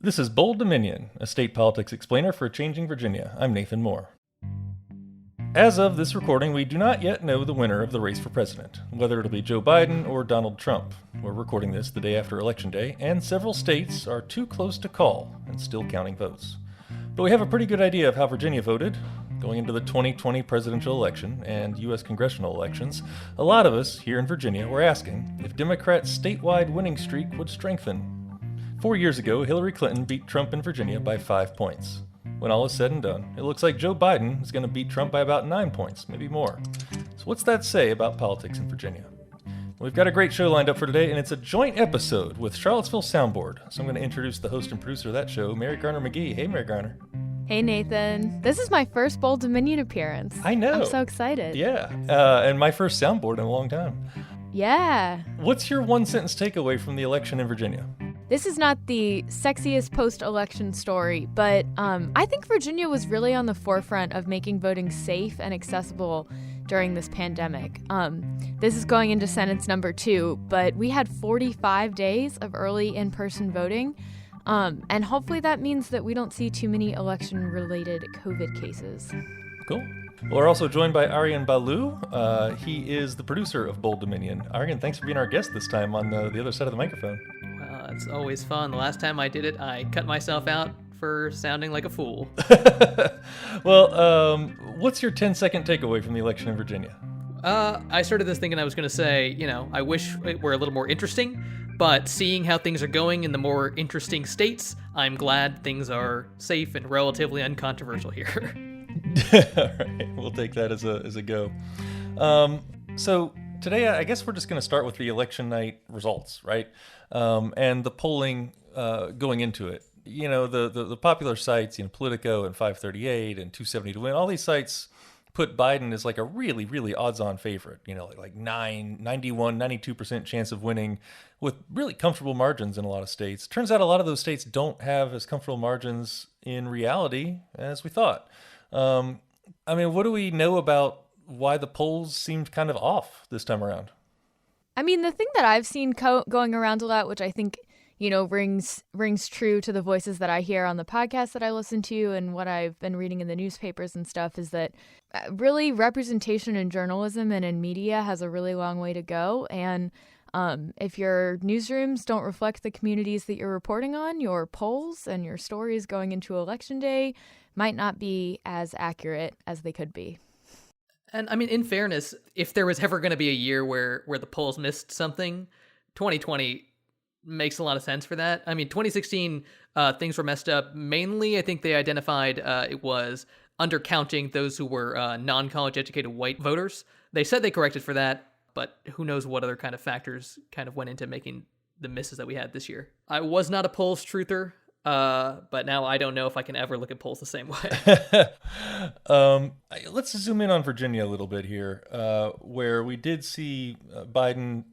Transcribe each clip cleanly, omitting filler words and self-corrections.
This is Bold Dominion, a state politics explainer for Changing Virginia. I'm Nathan Moore. As of this recording, we do not yet know the winner of the race for president, whether it'll be Joe Biden or Donald Trump. We're recording this the day after Election Day, and several states are too close to call and still counting votes. But we have a pretty good idea of how Virginia voted. Going into the 2020 presidential election and U.S. congressional elections, a lot of us here in Virginia were asking if Democrats' statewide winning streak would strengthen. 4 years ago, Hillary Clinton beat Trump in Virginia by 5 points. When all is said and done, it looks like Joe Biden is going to beat Trump by about 9 points, maybe more. So what's that say about politics in Virginia? We've got a great show lined up for today, and it's a joint episode with Charlottesville Soundboard. So I'm going to introduce the host and producer of that show, Mary Garner McGee. Hey, Mary Garner. Hey, Nathan. This is my first Bold Dominion appearance. I know. I'm so excited. Yeah, and my first soundboard in a long time. Yeah. What's your one-sentence takeaway from the election in Virginia? This is not the sexiest post-election story, but I think Virginia was really on the forefront of making voting safe and accessible during this pandemic. This is going into sentence number 2, but we had 45 days of early in-person voting, and hopefully that means that we don't see too many election-related COVID cases. Cool. Well, we're also joined by Aryan Balu. He is the producer of Bold Dominion. Aryan, thanks for being our guest this time on the other side of the microphone. It's always fun. The last time I did it, I cut myself out for sounding like a fool. Well, what's your 10-second takeaway from the election in Virginia? I started this thinking I was going to say, I wish it were a little more interesting, but seeing how things are going in the more interesting states, I'm glad things are safe and relatively uncontroversial here. All right, we'll take that as a go. So today, I guess we're just going to start with the election night results, right? And the polling going into it. The popular sites, Politico and 538 and 270 to win, all these sites put Biden as like a really, really odds-on favorite, like 91, 92% chance of winning with really comfortable margins in a lot of states. Turns out a lot of those states don't have as comfortable margins in reality as we thought. What do we know about why the polls seemed kind of off this time around? The thing that I've seen going around a lot, which I think, rings true to the voices that I hear on the podcast that I listen to and what I've been reading in the newspapers and stuff, is that really representation in journalism and in media has a really long way to go. And if your newsrooms don't reflect the communities that you're reporting on, your polls and your stories going into Election Day might not be as accurate as they could be. And in fairness, if there was ever going to be a year where the polls missed something, 2020 makes a lot of sense for that. 2016, things were messed up. Mainly, I think they identified it was undercounting those who were non-college educated white voters. They said they corrected for that, but who knows what other kind of factors kind of went into making the misses that we had this year. I was not a polls truther. But now I don't know if I can ever look at polls the same way. Let's zoom in on Virginia a little bit here, where we did see Biden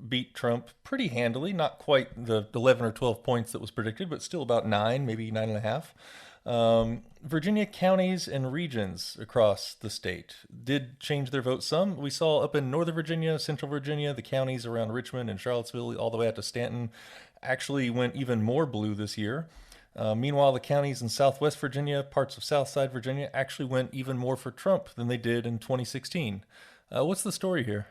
beat Trump pretty handily, not quite the 11 or 12 points that was predicted, but still about 9, maybe 9.5. Virginia counties and regions across the state did change their vote some. We saw up in Northern Virginia, Central Virginia, the counties around Richmond and Charlottesville, all the way out to Stanton, actually went even more blue this year. Meanwhile, the counties in Southwest Virginia, parts of Southside Virginia, actually went even more for Trump than they did in 2016. What's the story here?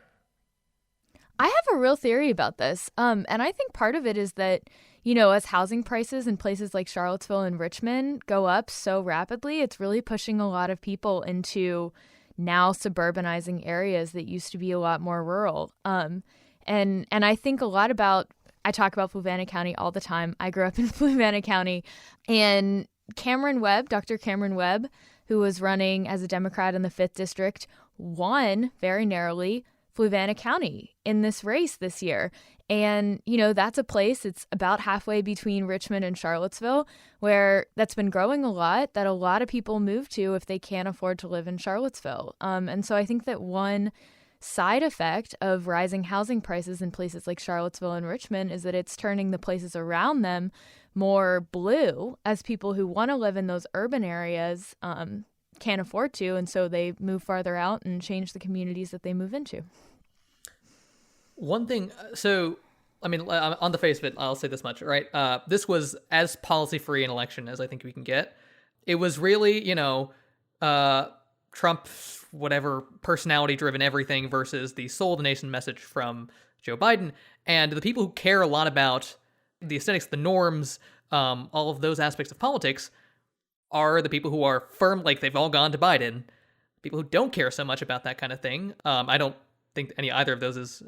I have a real theory about this, and I think part of it is that, as housing prices in places like Charlottesville and Richmond go up so rapidly, it's really pushing a lot of people into now suburbanizing areas that used to be a lot more rural. And I think a lot about, I talk about Fluvanna County all the time. I grew up in Fluvanna County, and Dr. Cameron Webb, who was running as a Democrat in the 5th District, won very narrowly Fluvanna County in this race this year. And, that's a place, it's about halfway between Richmond and Charlottesville, where that's been growing a lot, that a lot of people move to if they can't afford to live in Charlottesville. And so I think that one side effect of rising housing prices in places like Charlottesville and Richmond is that it's turning the places around them more blue, as people who want to live in those urban areas can't afford to, and so they move farther out and change the communities that they move into. One thing, so I mean, on the face of it, I'll say this much, right? This was as policy-free an election as I think we can get. It was really, Trump's whatever personality-driven everything versus the soul of the nation message from Joe Biden. And the people who care a lot about the aesthetics, the norms, all of those aspects of politics are the people who are firm, like they've all gone to Biden. People who don't care so much about that kind of thing. I don't think either of those is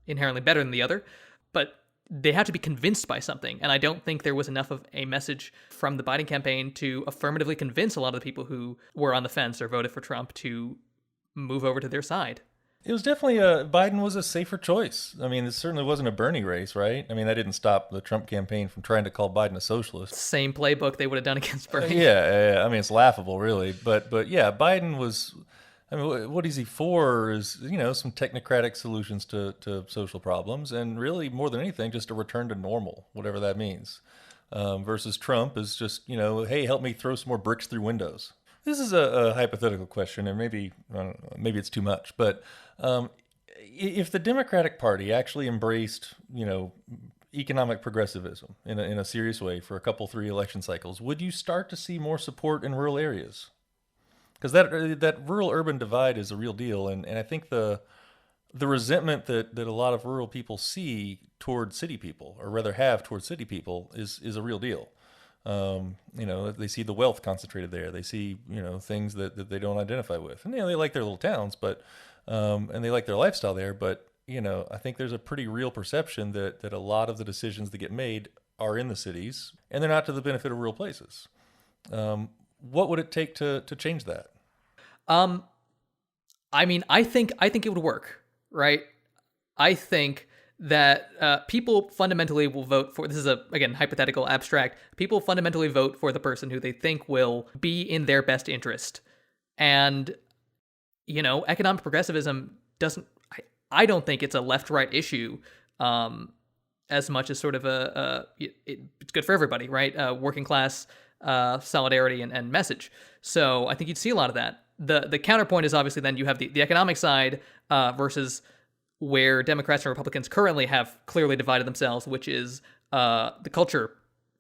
inherently better than the other, but they have to be convinced by something. And I don't think there was enough of a message from the Biden campaign to affirmatively convince a lot of the people who were on the fence or voted for Trump to move over to their side. It was definitely Biden was a safer choice. I mean, it certainly wasn't a Bernie race, right? I mean, that didn't stop the Trump campaign from trying to call Biden a socialist. Same playbook they would have done against Bernie. Yeah. I mean, it's laughable, really. But yeah, Biden was. I mean, what is he for? Is some technocratic solutions to social problems, and really more than anything, just a return to normal, whatever that means. Versus Trump is just hey, help me throw some more bricks through windows. This is a hypothetical question, and maybe it's too much, but if the Democratic Party actually embraced, economic progressivism in a serious way for a couple, 3 election cycles, would you start to see more support in rural areas? Because that rural-urban divide is a real deal, and I think the resentment that a lot of rural people see toward city people, or rather have toward city people, is a real deal. They see the wealth concentrated there. They see, things that they don't identify with. And, they like their little towns, but, and they like their lifestyle there. But, I think there's a pretty real perception that a lot of the decisions that get made are in the cities, and they're not to the benefit of rural places. What would it take to change that? I mean, I think it would work, right? I think that people fundamentally will vote for, this is again, hypothetical, abstract, people fundamentally vote for the person who they think will be in their best interest. And, economic progressivism I don't think it's a left-right issue as much as sort of it's good for everybody, right? Working class solidarity and message. So I think you'd see a lot of that. The counterpoint is obviously then you have the economic side versus where Democrats and Republicans currently have clearly divided themselves, which is the culture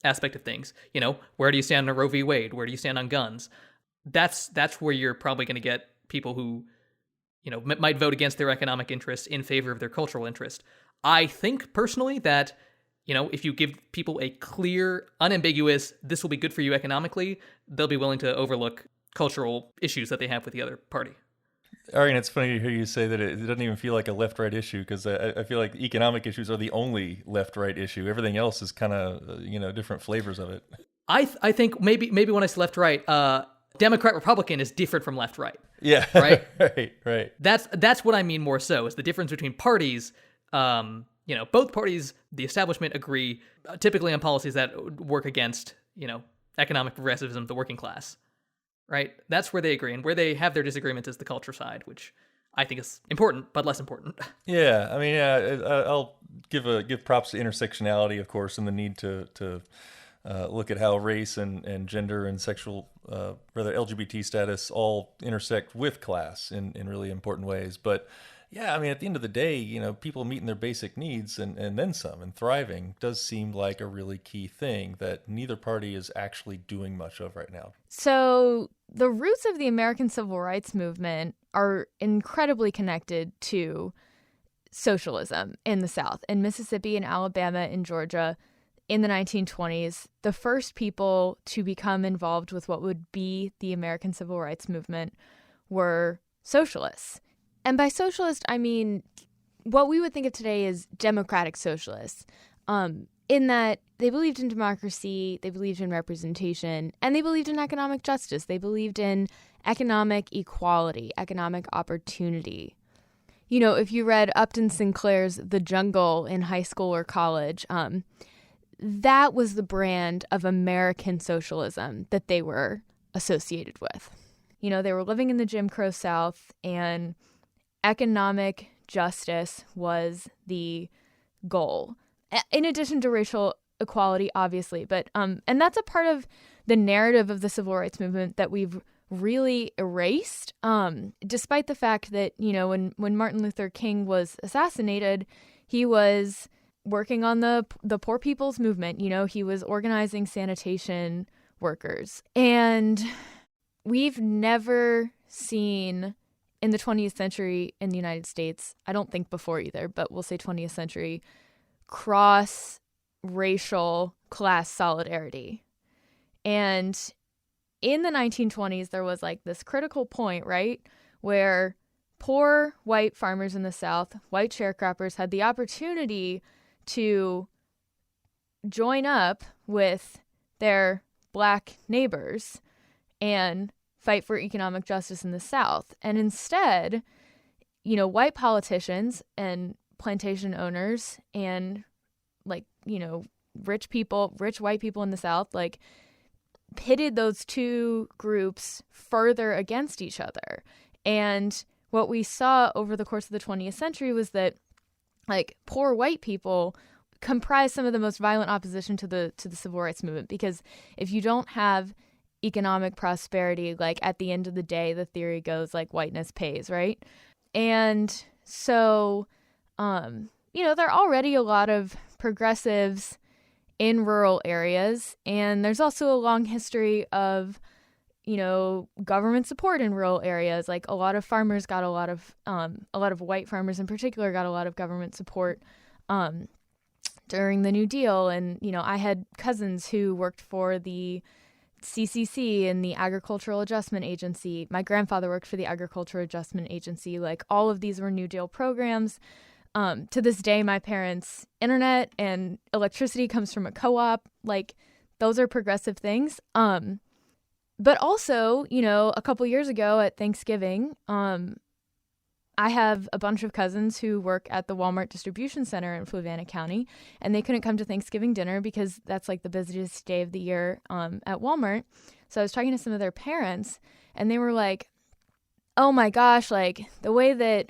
aspect of things. Where do you stand on Roe v. Wade? Where do you stand on guns? That's where you're probably going to get people who, might vote against their economic interests in favor of their cultural interest. I think personally that, if you give people a clear, unambiguous, this will be good for you economically, they'll be willing to overlook cultural issues that they have with the other party. Arian, it's funny to hear you say that it doesn't even feel like a left-right issue, because I feel like economic issues are the only left-right issue. Everything else is kind of, different flavors of it. I think maybe when I say left-right, Democrat-Republican is different from left-right. Yeah, right? right. That's what I mean more so, is the difference between parties. Both parties, the establishment, agree typically on policies that work against, economic progressivism, the working class. Right? That's where they agree. And where they have their disagreements is the culture side, which I think is important, but less important. Yeah. I mean, I'll give props to intersectionality, of course, and the need to look at how race and gender and sexual, rather LGBT status all intersect with class in really important ways. But yeah, I mean, at the end of the day, people meeting their basic needs and then some and thriving does seem like a really key thing that neither party is actually doing much of right now. So the roots of the American Civil Rights Movement are incredibly connected to socialism in the South. In Mississippi and Alabama and Georgia in the 1920s, the first people to become involved with what would be the American Civil Rights Movement were socialists. And by socialist, I mean what we would think of today as democratic socialists, in that they believed in democracy, they believed in representation, and they believed in economic justice. They believed in economic equality, economic opportunity. If you read Upton Sinclair's The Jungle in high school or college, that was the brand of American socialism that they were associated with. They were living in the Jim Crow South, and economic justice was the goal, in addition to racial equality, obviously. But and that's a part of the narrative of the civil rights movement that we've really erased, despite the fact that, when Martin Luther King was assassinated, he was working on the poor people's movement. He was organizing sanitation workers. And we've never seen in the 20th century in the United States, I don't think before either, but we'll say 20th century, cross-racial class solidarity. And in the 1920s, there was like this critical point, right, where poor white farmers in the South, white sharecroppers, had the opportunity to join up with their black neighbors and fight for economic justice in the South. And instead, white politicians and plantation owners and rich white people in the South, pitted those two groups further against each other. And what we saw over the course of the 20th century was that poor white people comprise some of the most violent opposition to the civil rights movement, because if you don't have economic prosperity, at the end of the day, the theory goes whiteness pays, right? And so, there are already a lot of progressives in rural areas, and there's also a long history of, government support in rural areas. A lot of farmers got a lot of white farmers in particular got a lot of government support during the New Deal. And, I had cousins who worked for the CCC and the Agricultural Adjustment Agency. My grandfather worked for the Agricultural Adjustment Agency. All of these were New Deal programs. To this day, my parents' internet and electricity comes from a co-op. Those are progressive things. But also, a couple years ago at Thanksgiving, I have a bunch of cousins who work at the Walmart distribution center in Fluvanna County, and they couldn't come to Thanksgiving dinner because that's the busiest day of the year at Walmart. So I was talking to some of their parents, and they were like, oh my gosh, the way that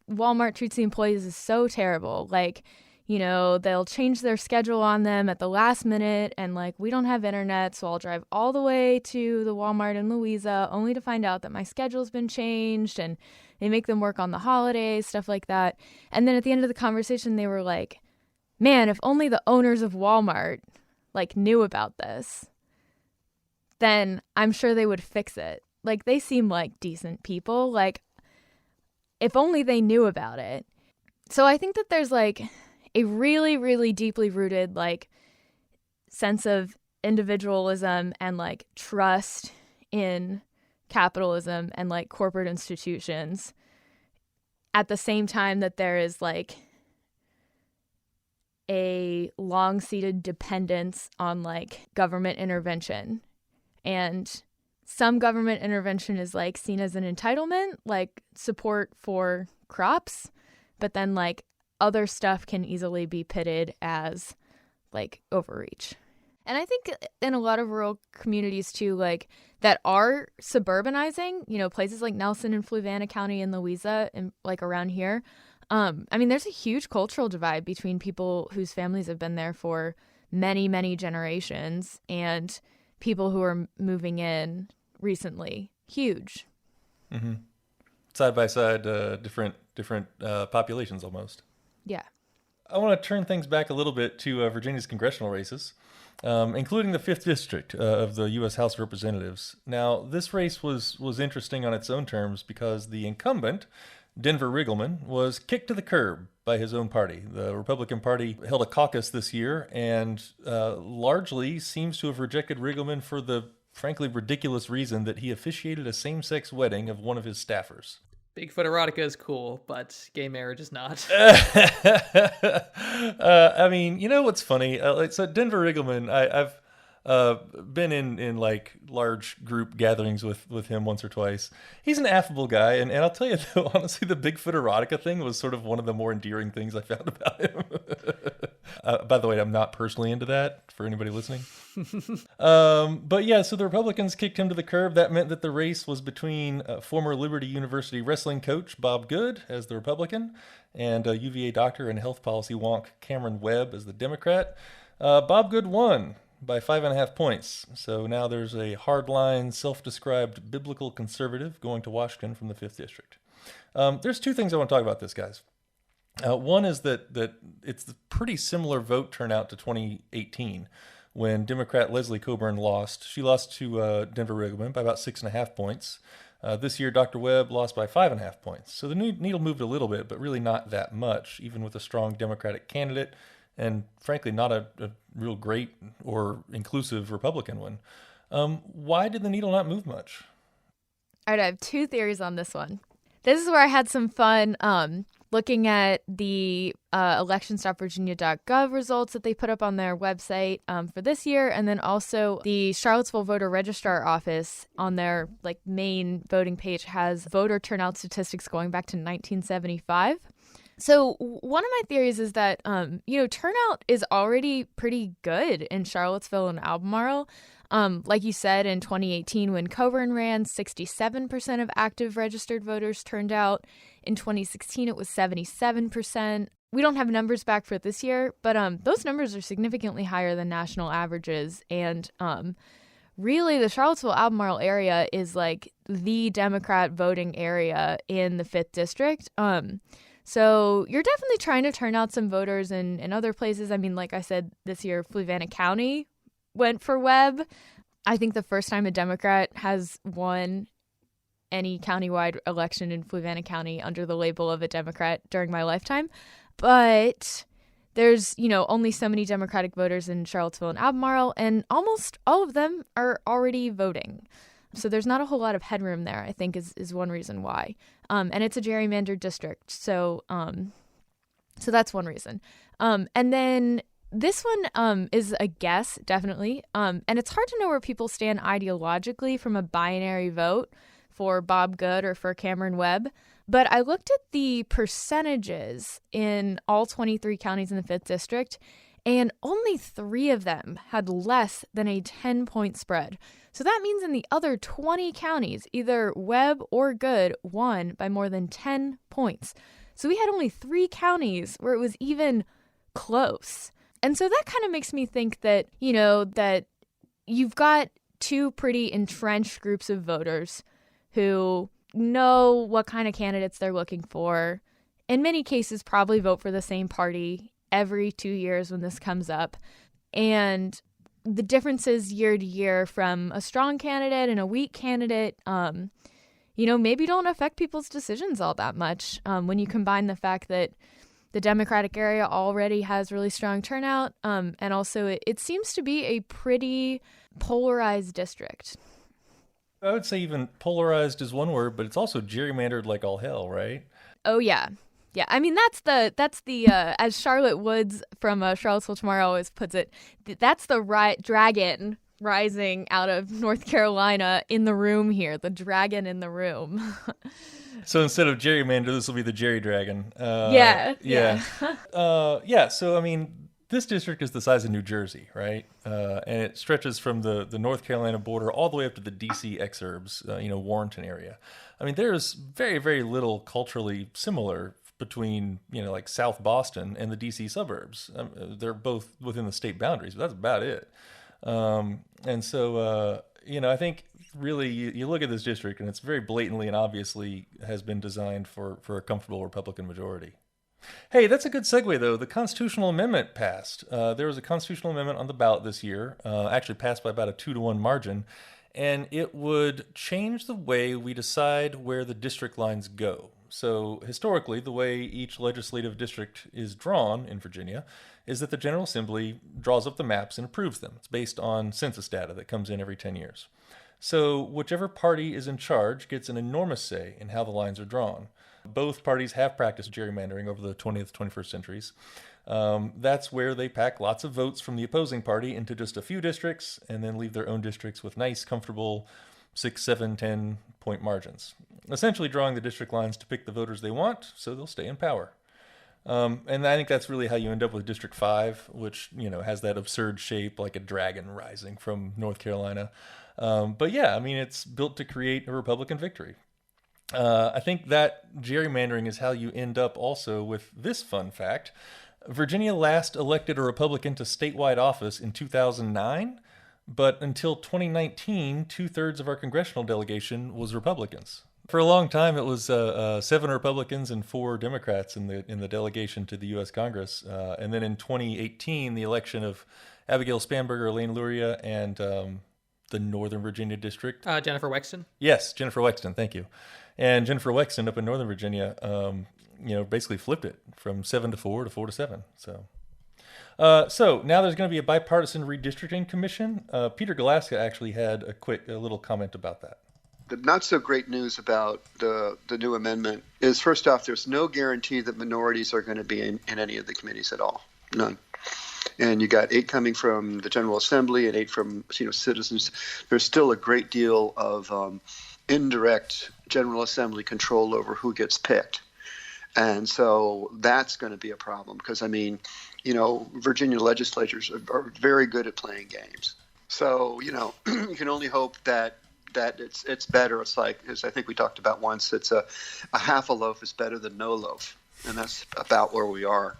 Walmart treats the employees is so terrible. They'll change their schedule on them at the last minute, and we don't have internet, so I'll drive all the way to the Walmart in Louisa only to find out that my schedule's been changed, and they make them work on the holidays, stuff like that. And then at the end of the conversation, they were like, man, if only the owners of Walmart knew about this, then I'm sure they would fix it. They seem like decent people. If only they knew about it. So I think that there's a really, really deeply rooted sense of individualism and trust in capitalism and corporate institutions, at the same time that there is a long-seated dependence on government intervention. And some government intervention is seen as an entitlement, support for crops, but then other stuff can easily be pitted as overreach. And I think in a lot of rural communities too, that are suburbanizing, places like Nelson and Fluvanna County and Louisa and around here. There's a huge cultural divide between people whose families have been there for many, many generations and people who are moving in recently. Huge. Mm-hmm. Side by side, different populations almost. Yeah. I want to turn things back a little bit to Virginia's congressional races, including the 5th District of the U.S. House of Representatives. Now, this race was interesting on its own terms because the incumbent, Denver Riggleman, was kicked to the curb by his own party. The Republican Party held a caucus this year and largely seems to have rejected Riggleman for the frankly ridiculous reason that he officiated a same-sex wedding of one of his staffers. Bigfoot erotica is cool, but gay marriage is not. What's funny? So Denver Riggleman, I've been in large group gatherings with him once or twice. He's an affable guy, and I'll tell you though, honestly, the Bigfoot erotica thing was sort of one of the more endearing things I found about him. By the way, I'm not personally into that, for anybody listening. But yeah, so the Republicans kicked him to the curb. That meant that the race was between former Liberty University wrestling coach Bob Good as the Republican and UVA doctor and health policy wonk Cameron Webb as the Democrat. Bob Good won by 5.5 points. So now there's a hardline, self-described biblical conservative going to Washington from the 5th District. There's two things I want to talk about this, guys. One is that it's a pretty similar vote turnout to 2018 when Democrat Leslie Coburn lost. She lost to Denver Riggleman by about 6.5 points. This year, Dr. Webb lost by 5.5 points. So the needle moved a little bit, but really not that much, even with a strong Democratic candidate and, frankly, not a real great or inclusive Republican one. Why did the needle not move much? All right, I have two theories on this one. This is where I had some fun looking at the elections.virginia.gov results that they put up on their website for this year, and then also the Charlottesville Voter Registrar Office on their main voting page has voter turnout statistics going back to 1975. So one of my theories is that, turnout is already pretty good in Charlottesville and Albemarle. Like you said, in 2018, when Coburn ran, 67% of active registered voters turned out. In 2016, it was 77%. We don't have numbers back for this year, but those numbers are significantly higher than national averages. And really, the Charlottesville-Albemarle area is the Democrat voting area in the 5th District. So you're definitely trying to turn out some voters in other places. I mean, like I said, this year, Fluvanna County went for Webb. I think the first time a Democrat has won any countywide election in Fluvanna County under the label of a Democrat during my lifetime. But there's, only so many Democratic voters in Charlottesville and Albemarle, and almost all of them are already voting. So there's not a whole lot of headroom there, I think, is one reason why. And it's a gerrymandered district. So that's one reason. And then this one is a guess, definitely. And it's hard to know where people stand ideologically from a binary vote for Bob Good or for Cameron Webb. But I looked at the percentages in all 23 counties in the 5th District, and only 3 of them had less than a 10-point spread. So that means in the other 20 counties, either Webb or Good won by more than 10 points. So we had only 3 counties where it was even close. And so that kind of makes me think that, that you've got 2 pretty entrenched groups of voters who know what kind of candidates they're looking for. In many cases, probably vote for the same party every 2 years when this comes up. And the differences year to year from a strong candidate and a weak candidate, maybe don't affect people's decisions all that much when you combine the fact that the Democratic area already has really strong turnout, and also it seems to be a pretty polarized district. I would say even polarized is one word, but it's also gerrymandered like all hell, right? Oh, yeah. Yeah, I mean, that's the as Charlotte Woods from Charlottesville Tomorrow always puts it, that's the dragon rising out of North Carolina in the room here, the dragon in the room. So instead of gerrymander, this will be the Jerry Dragon. Yeah. So, I mean, this district is the size of New Jersey, right? And it stretches from the North Carolina border all the way up to the D.C. exurbs, Warrenton area. I mean, there's very, very little culturally similar between, South Boston and the D.C. suburbs. They're both within the state boundaries, but that's about it. And so, I think really you look at this district and it's very blatantly and obviously has been designed for a comfortable Republican majority. Hey, that's a good segue, though. The constitutional amendment passed. There was a constitutional amendment on the ballot this year, actually passed by about a 2-to-1 margin, and it would change the way we decide where the district lines go. So historically, the way each legislative district is drawn in Virginia is that the General Assembly draws up the maps and approves them. It's based on census data that comes in every 10 years. So whichever party is in charge gets an enormous say in how the lines are drawn. Both parties have practiced gerrymandering over the 20th, 21st centuries. That's where they pack lots of votes from the opposing party into just a few districts and then leave their own districts with nice, comfortable 6, 7, 10-point margins, essentially drawing the district lines to pick the voters they want so they'll stay in power. And I think that's really how you end up with District 5, which, has that absurd shape like a dragon rising from North Carolina. But yeah, I mean, it's built to create a Republican victory. I think that gerrymandering is how you end up also with this fun fact. Virginia last elected a Republican to statewide office in 2009, but until 2019, 2/3 of our congressional delegation was Republicans. For a long time, it was 7 Republicans and 4 Democrats in the delegation to the U.S. Congress. And then in 2018, the election of Abigail Spanberger, Elaine Luria, and the Northern Virginia district. Jennifer Wexton. Yes, Jennifer Wexton. Thank you. And Jennifer Wexton up in Northern Virginia, basically flipped it from 7 to 4 to 4 to 7. So now there's going to be a bipartisan redistricting commission. Peter Galaska actually had a little comment about that. The not so great news about the new amendment is, first off, there's no guarantee that minorities are going to be in any of the committees at all. None. And you got 8 coming from the General Assembly and 8 from citizens. There's still a great deal of indirect General Assembly control over who gets picked. And so that's going to be a problem because, Virginia legislatures are very good at playing games. So, you can only hope that it's better. It's like, as I think we talked about once, it's a half a loaf is better than no loaf. And that's about where we are.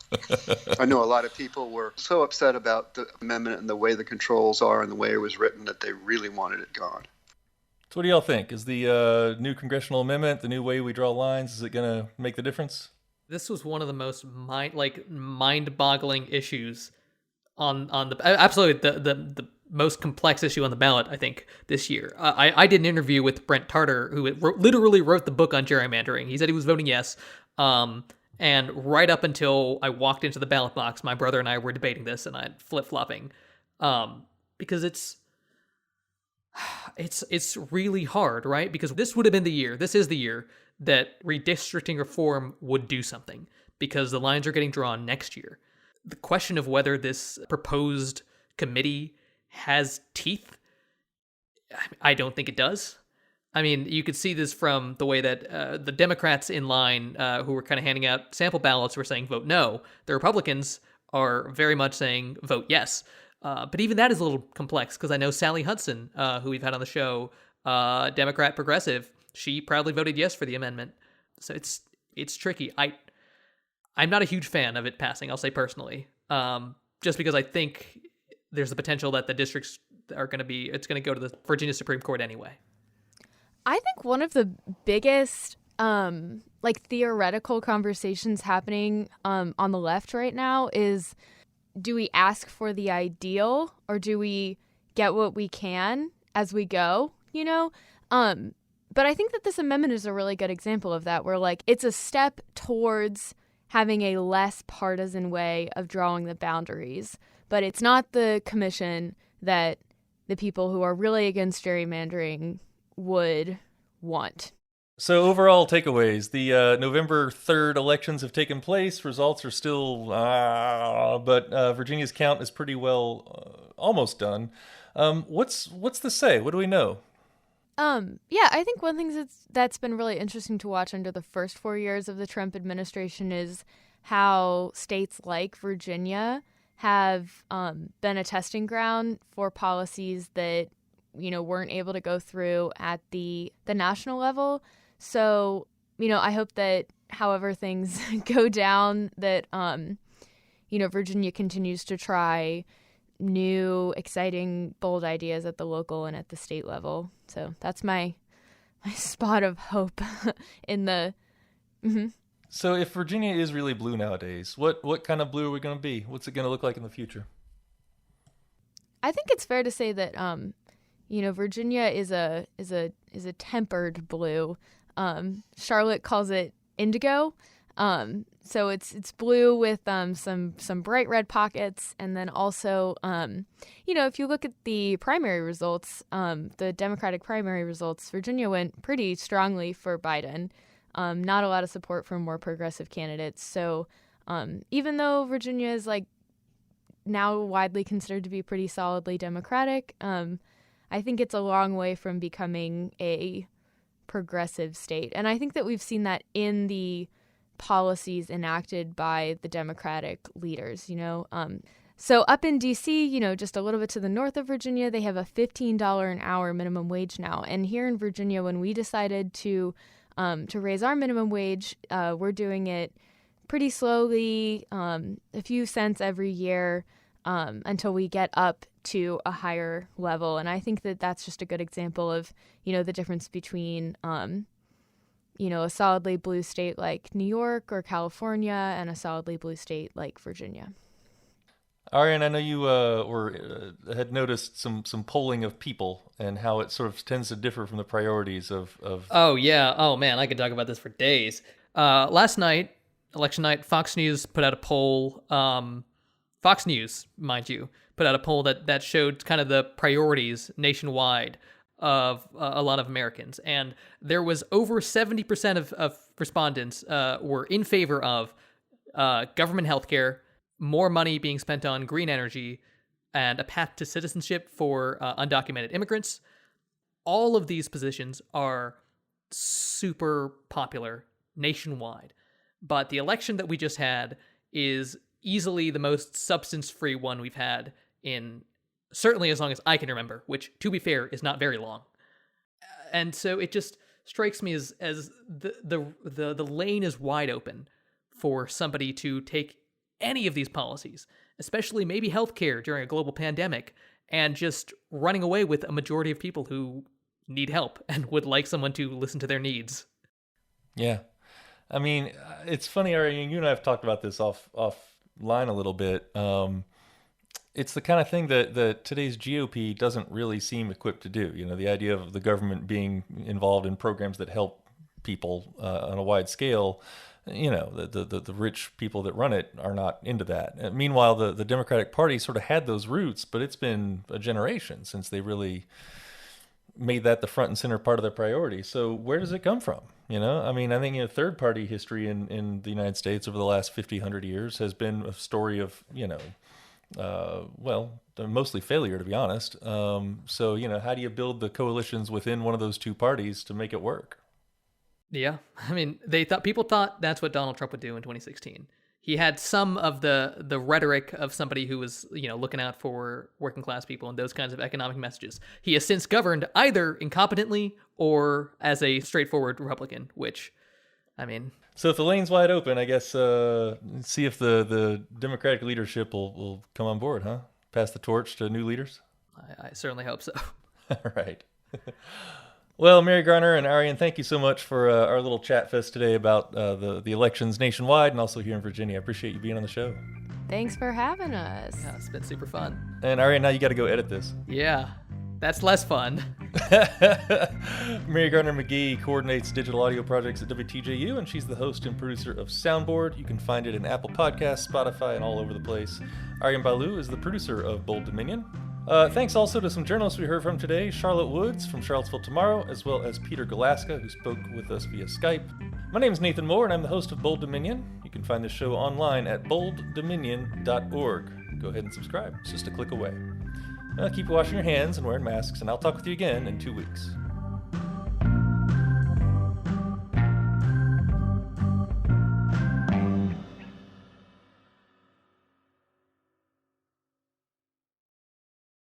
I know a lot of people were so upset about the amendment and the way the controls are and the way it was written that they really wanted it gone. So what do y'all think? Is the new congressional amendment, the new way we draw lines, is it going to make the difference? This was one of the most mind-boggling issues on the absolutely the most complex issue on the ballot, I think, this year. I did an interview with Brent Tarter, who literally wrote the book on gerrymandering. He said he was voting yes. And right up until I walked into the ballot box, my brother and I were debating this, and I flip-flopping, because it's really hard, right? Because this is the year that redistricting reform would do something, because the lines are getting drawn next year. The question of whether this proposed committee has teeth, I don't think it does. I mean, you could see this from the way that the Democrats in line, who were kind of handing out sample ballots, were saying vote no. The Republicans are very much saying vote yes. But even that is a little complex, because I know Sally Hudson, who we've had on the show, Democrat progressive, she proudly voted yes for the amendment. So it's tricky. I'm not a huge fan of it passing, I'll say personally, just because I think there's the potential that the districts it's going to go to the Virginia Supreme Court anyway. I think one of the biggest theoretical conversations happening on the left right now is, do we ask for the ideal or do we get what we can as we go, But I think that this amendment is a really good example of that, where it's a step towards having a less partisan way of drawing the boundaries. But it's not the commission that the people who are really against gerrymandering would want. So overall takeaways, the November 3rd elections have taken place. Results are still, but Virginia's count is pretty well almost done. What's the say? What do we know? I think one thing that's been really interesting to watch under the first 4 years of the Trump administration is how states like Virginia have been a testing ground for policies that, weren't able to go through at the national level. So, I hope that however things go down, that, Virginia continues to try new, exciting, bold ideas at the local and at the state level. So that's my spot of hope in the... Mm-hmm. So if Virginia is really blue nowadays, what kind of blue are we going to be? What's it going to look like in the future? I think it's fair to say that, Virginia is a tempered blue. Charlotte calls it indigo. So it's blue with some bright red pockets, and then also if you look at the primary results, the Democratic primary results, Virginia went pretty strongly for Biden. Not a lot of support from more progressive candidates. So even though Virginia is now widely considered to be pretty solidly Democratic, I think it's a long way from becoming a progressive state. And I think that we've seen that in the policies enacted by the Democratic leaders, So up in D.C., just a little bit to the north of Virginia, they have a $15 an hour minimum wage now. And here in Virginia, when we decided to raise our minimum wage, we're doing it pretty slowly, a few cents every year, until we get up to a higher level. And I think that that's just a good example of, the difference between a solidly blue state like New York or California and a solidly blue state like Virginia. Arian, I know you had noticed some polling of people and how it sort of tends to differ from the priorities of. Oh, yeah. Oh, man, I could talk about this for days. Last night, election night, Fox News put out a poll. Fox News, mind you, put out a poll that showed kind of the priorities nationwide of a lot of Americans. And there was over 70% of respondents were in favor of government healthcare, more money being spent on green energy, and a path to citizenship for undocumented immigrants. All of these positions are super popular nationwide. But the election that we just had is easily the most substance-free one we've had in certainly as long as I can remember, which, to be fair, is not very long. And so it just strikes me as the lane is wide open for somebody to take any of these policies, especially maybe healthcare during a global pandemic, and just running away with a majority of people who need help and would like someone to listen to their needs. Yeah. I mean, it's funny, Ari, you and I have talked about this offline a little bit. It's the kind of thing that today's GOP doesn't really seem equipped to do. The idea of the government being involved in programs that help people on a wide scale, the rich people that run it are not into that. And meanwhile, the Democratic Party sort of had those roots, but it's been a generation since they really made that the front and center part of their priority. So where does it come from? I mean, I think third party history in the United States over the last 50, 100 years has been a story of, mostly failure, to be honest. So, how do you build the coalitions within one of those two parties to make it work? Yeah. I mean, people thought that's what Donald Trump would do in 2016. He had some of the rhetoric of somebody who was, looking out for working class people and those kinds of economic messages. He has since governed either incompetently or as a straightforward Republican, which, I mean... So if the lane's wide open, I guess see if the Democratic leadership will come on board, huh? Pass the torch to new leaders? I certainly hope so. All right. Well, Mary Garner and Arian, thank you so much for our little chat fest today about the elections nationwide and also here in Virginia. I appreciate you being on the show. Thanks for having us. Yeah, it's been super fun. And Arian, now you got to go edit this. Yeah, that's less fun. Mary Gardner McGee coordinates digital audio projects at WTJU, and she's the host and producer of Soundboard. You can find it in Apple Podcasts, Spotify, and all over the place. Arian Balu is the producer of Bold Dominion. Thanks also to some journalists we heard from today, Charlotte Woods from Charlottesville Tomorrow, as well as Peter Galaska, who spoke with us via Skype. My name is Nathan Moore, and I'm the host of Bold Dominion. You can find the show online at bolddominion.org. Go ahead and subscribe. It's just a click away. Keep washing your hands and wearing masks, and I'll talk with you again in 2 weeks.